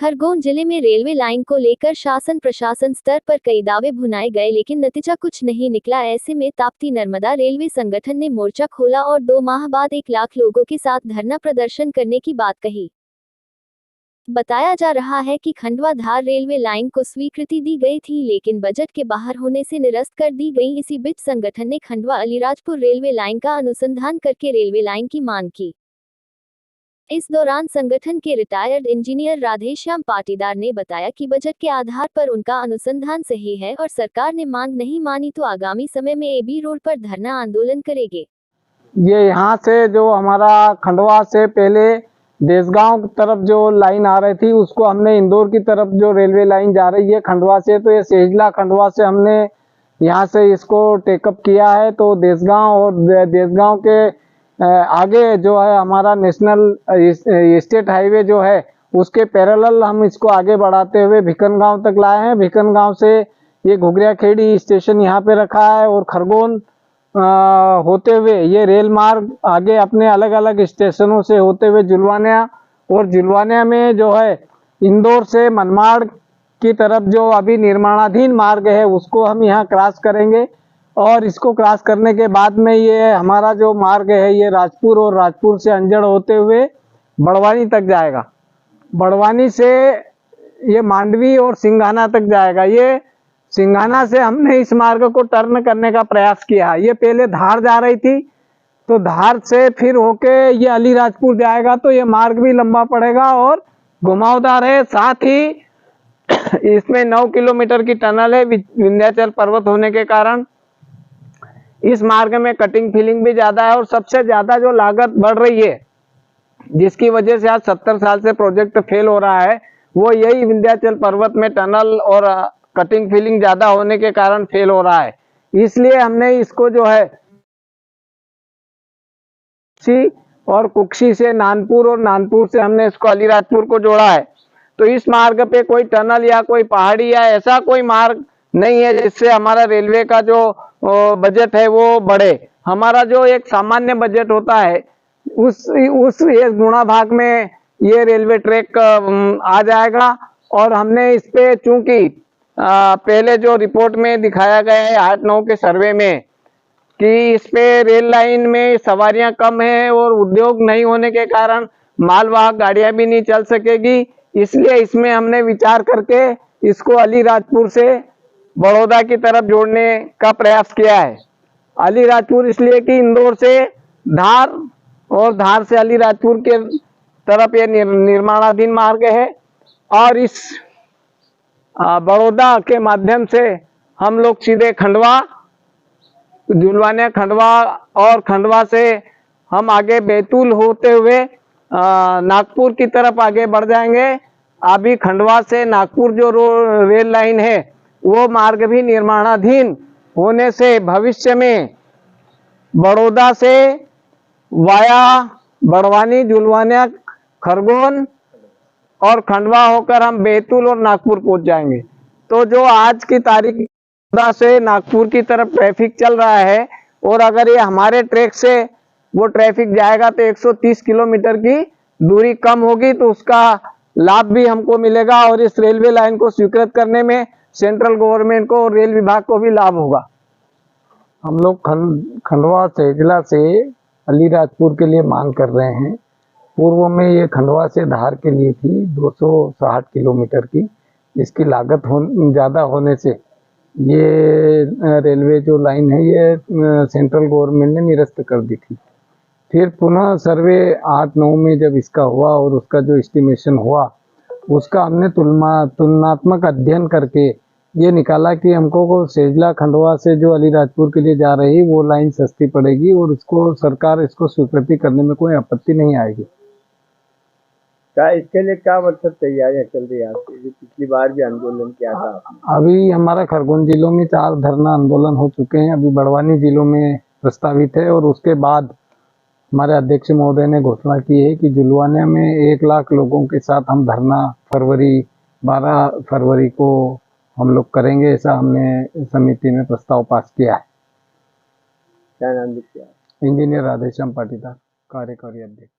खरगोन जिले में railway line को लेकर शासन प्रशासन स्तर पर कई दावे भुनाए गए, लेकिन नतीजा कुछ नहीं निकला। ऐसे में ताप्ती नर्मदा रेलवे संगठन ने मोर्चा खोला और 2 माह बाद 1 लाख लोगों के साथ धरना प्रदर्शन करने की बात कही। बताया जा रहा है कि खंडवा धार रेलवे लाइन को स्वीकृति दी गई थी, लेकिन बजट के बाहर होने से निरस्त कर दी गई। इसी बीच संगठन ने खंडवा अलीराजपुर रेलवे लाइन का अनुसंधान करके रेलवे लाइन की मांग की। इस दौरान संगठन के रिटायर्ड इंजीनियर राधेश्याम पाटीदार ने बताया कि बजट के आधार पर उनका अनुसंधान सही है और सरकार ने मांग नहीं मानी तो आगामी समय में एबी रोड पर धरना आंदोलन करेंगे। ये यहाँ से जो हमारा खंडवा से पहले देसगांव की तरफ जो लाइन आ रही थी, उसको हमने इंदौर की तरफ जो रेलवे लाइन जा रही है खंडवा से, तो ये सेजला खंडवा से हमने यहाँ से इसको टेकअप किया है। तो देसगांव और देसगांव के आगे जो है हमारा नेशनल स्टेट हाईवे जो है, उसके पैरेलल हम इसको आगे बढ़ाते हुए भिकनगांव तक लाए हैं। भिकनगांव से ये घुघरिया खेड़ी स्टेशन यहाँ पे रखा है और खरगोन होते हुए ये रेल मार्ग आगे अपने अलग अलग स्टेशनों से होते हुए जुलवानिया, और जुलवानिया में जो है इंदौर से मनमाड़ की तरफ जो अभी निर्माणाधीन मार्ग है उसको हम यहाँ क्रॉस करेंगे। और इसको क्रॉस करने के बाद में ये हमारा जो मार्ग है ये राजपुर और राजपुर से अंजड़ होते हुए बड़वानी तक जाएगा। बड़वानी से ये मांडवी और सिंघाना तक जाएगा। ये सिंघाना से हमने इस मार्ग को टर्न करने का प्रयास किया। ये पहले धार जा रही थी, तो धार से फिर होके ये अलीराजपुर जाएगा, तो ये मार्ग भी लंबा पड़ेगा और घुमावदार है। साथ ही इसमें 9 किलोमीटर की टनल है विंध्याचल पर्वत होने के कारण। इस मार्ग में कटिंग फिलिंग भी ज्यादा है और सबसे ज्यादा जो लागत बढ़ रही है, जिसकी वजह से आज 70 साल से प्रोजेक्ट फेल हो रहा है, वो यही विंध्याचल पर्वत में टनल और कटिंग फिलिंग ज्यादा होने के कारण फेल हो रहा है। इसलिए हमने इसको जो है और कुक्षी से नानपुर और नानपुर से हमने इसको अलीराजपुर को जोड़ा है। तो इस मार्ग पे कोई टनल या कोई पहाड़ी या ऐसा कोई मार्ग नहीं है जिससे हमारा रेलवे का जो बजट है वो बढ़े। हमारा जो एक सामान्य बजट होता है उस ये गुणा भाग में ये रेलवे ट्रैक आ जाएगा। और हमने इस पे चूंकि पहले जो रिपोर्ट में दिखाया गया है 8-9 के सर्वे में कि इस पे रेल लाइन में सवारियां कम है और उद्योग नहीं होने के कारण मालवाहक गाड़ियां भी नहीं चल सकेगी, इसलिए इसमें हमने विचार करके इसको अलीराजपुर से बड़ौदा की तरफ जोड़ने का प्रयास किया है। अलीराजपुर इसलिए कि इंदौर से धार और धार से अलीराजपुर के तरफ ये निर्माणाधीन मार्ग है और इस बड़ौदा के माध्यम से हम लोग सीधे खंडवा, जुलवानिया खंडवा और खंडवा से हम आगे बैतूल होते हुए नागपुर की तरफ आगे बढ़ जाएंगे। अभी खंडवा से नागपुर जो रेल लाइन है वो मार्ग भी निर्माणाधीन होने से भविष्य में बड़ौदा से वाया बड़वानी, जुलवानिया, खरगोन और खंडवा होकर हम बैतूल और नागपुर पहुंच जाएंगे। तो जो आज की तारीख से नागपुर की तरफ ट्रैफिक चल रहा है और अगर ये हमारे ट्रैक से वो ट्रैफिक जाएगा तो 130 किलोमीटर की दूरी कम होगी, तो उसका लाभ भी हमको मिलेगा और इस रेलवे लाइन को स्वीकृत करने में सेंट्रल गवर्नमेंट को और रेल विभाग को भी लाभ होगा। हम लोग खंडवा सेजला से अलीराजपुर के लिए मांग कर रहे हैं। पूर्व में ये खंडवा से धार के लिए थी 260 किलोमीटर की। इसकी लागत ज़्यादा होने से ये रेलवे जो लाइन है ये सेंट्रल गवर्नमेंट ने निरस्त कर दी थी। फिर पुनः सर्वे 8-9 में जब इसका हुआ और उसका जो एस्टिमेशन हुआ उसका हमने तुलनात्मक अध्ययन करके ये निकाला कि हमको सेजला खंडवा से जो अलीराजपुर के लिए जा रही वो लाइन सस्ती पड़ेगी और इसको सरकार इसको स्वीकृति करने में कोई आपत्ति नहीं आएगी। क्या इसके लिए क्या मतलब तैयारियां चल रही है आपकी? पिछली बार भी आंदोलन किया था। अभी हमारा खरगोन जिलों में 4 धरना आंदोलन हो चुके हैं। अभी बड़वानी जिलों में प्रस्तावित है और उसके बाद हमारे अध्यक्ष महोदय ने घोषणा की है कि जुलवानिया में 1 लाख लोगों के साथ हम धरना 12 फरवरी को हम लोग करेंगे। ऐसा हमने समिति में प्रस्ताव पास किया है। क्या नाम लिखा? इंजीनियर राधेश्याम पाटीदार, कार्यकारी अध्यक्ष।